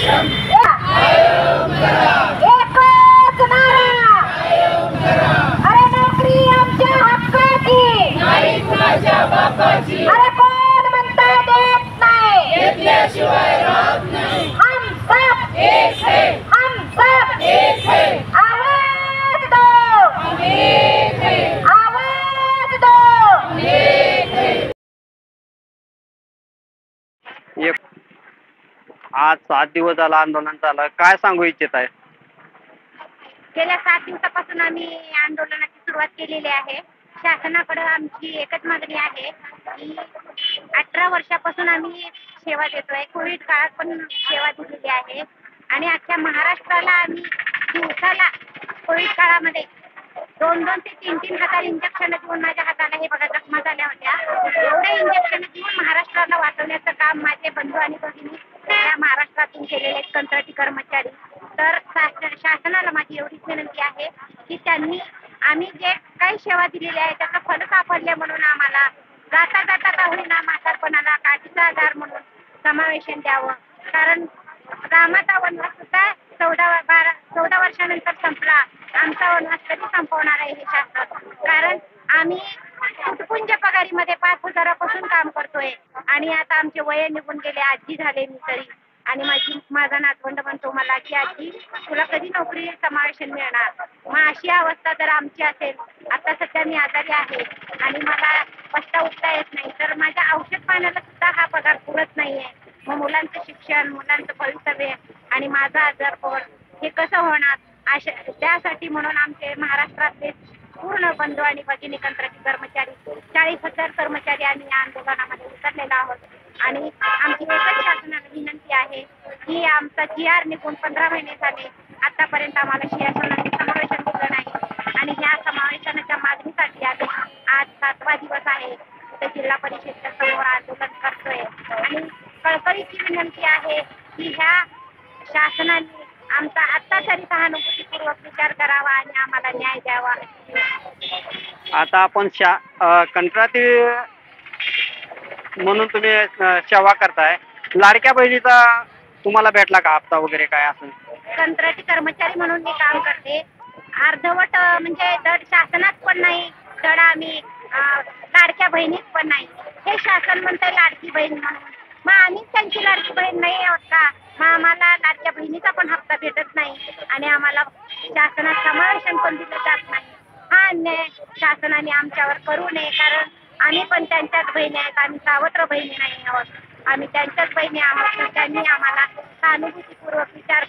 एकच नारा, अरे नोकरी आमच्या हक्काची, अरे कोण म्हणता देत नाही, हम सब एक है, हम सब एक है, आवाज दो, आवाज दो। आज 7 दिवस झाला आंदोलन चालू आहे. काय सांगू इच्छित आहे? गेल्या 7 दिवसापासून आम्ही आंदोलनाची सुरुवात केलेली आहे. शासनाकडे आमची एकच मागणी आहे की 18 वर्षापासून आम्ही सेवा देतोय. कोविड काळात पण सेवा दिलेली आहे आणि अख्ख्या महाराष्ट्राला आम्ही दिवसाला कोविड काळामध्ये 2-2 ते 3-3 हजार इंजेक्शन देऊन माझ्या हाताला हे बघा जखमा झाल्या होत्या. एवढे इंजेक्शन देऊन महाराष्ट्राला वाचवण्याचं काम माझे बंधू आणि भगिनी या महाराष्ट्रातून केलेले आहेत, कंत्राटी कर्मचारी. तर शासनाला माझी एवढीच विनंती आहे की त्यांनी आम्ही जे काही सेवा दिलेली आहे त्याचं फल सापडले म्हणून आम्हाला जाता जाता का होईना म्हातारपणाला काठीचा आधार म्हणून समावेशन द्यावं. कारण रामाचा वनवास सुद्धा 14 वर्षानंतर संपला. आमचा वनवास कधी संपवणार आहे हे शासन? कारण आम्ही तुटपुंज पगारीमध्ये 5,000पासून काम करतोय आणि आता आमचे वय निघून गेले. आजी झाले मी तरी, आणि माझा नातवंड म्हणतो मला की आजी तुला कधी नोकरी समावेशन मिळणार? मग अशी अवस्था जर आमची असेल, आता सध्या मी आजारी आहे आणि मला बसता उठता येत नाही, तर माझ्या औषध पाण्याला सुद्धा हा पगार पुरत नाहीये. मग मुलांचं शिक्षण, मुलांचं भवितव्य आणि माझा आजारपण हे कसं होणार? त्यासाठी म्हणून आमचे महाराष्ट्रातले पूर्ण बंधू आणि भगिनी कंत्राटी कर्मचारी 40,000 कर्मचारी आम्ही या आंदोलनामध्ये उतरलेलो आहोत आणि आमची एकच शासनाला विनंती आहे की आमचा GR निघून 15 महिने झाले, आतापर्यंत आम्हाला शासनाने समावेशन दिलं नाही आणि ह्या समावेशनाच्या मागणीसाठी आम्ही आज 7वा दिवस आहे तर जिल्हा परिषदेच्या समोर आंदोलन करतोय आणि कळकळीची विनंती आहे की ह्या शासनाने आमचा आता तरी सहानुभूतीपूर्वक विचार करावा आणि आम्हाला न्याय द्यावा. आता आपण कंत्राटी म्हणून तुम्ही सेवा करताय, लाडक्या बहिणीचा तुम्हाला भेटला का हप्ता वगैरे काय असेल? कंत्राटी कर्मचारी म्हणून मी काम करते. अर्धवट म्हणजे दर शासनात पण नाही, दर आम्ही लाडक्या बहिणीत पण नाही. हे शासन म्हणतंय लाडकी बहीण म्हणून, मग आम्ही त्यांची लाडकी बहीण नाही आहोत का? मग आम्हाला लाडक्या बहिणीचा पण हप्ता भेटत नाही आणि आम्हाला शासनात समावेशन पण दिलं जात नाही. हा अन्याय शासनाने आमच्यावर करू नये, कारण आम्ही पण त्यांच्याच बहिणी आहेत. आम्ही सावत्र बहिणी नाही आहोत, आम्ही त्यांच्याच बहिणी आहोत. त्यांनी आम्हाला सहानुभूतीपूर्वक विचार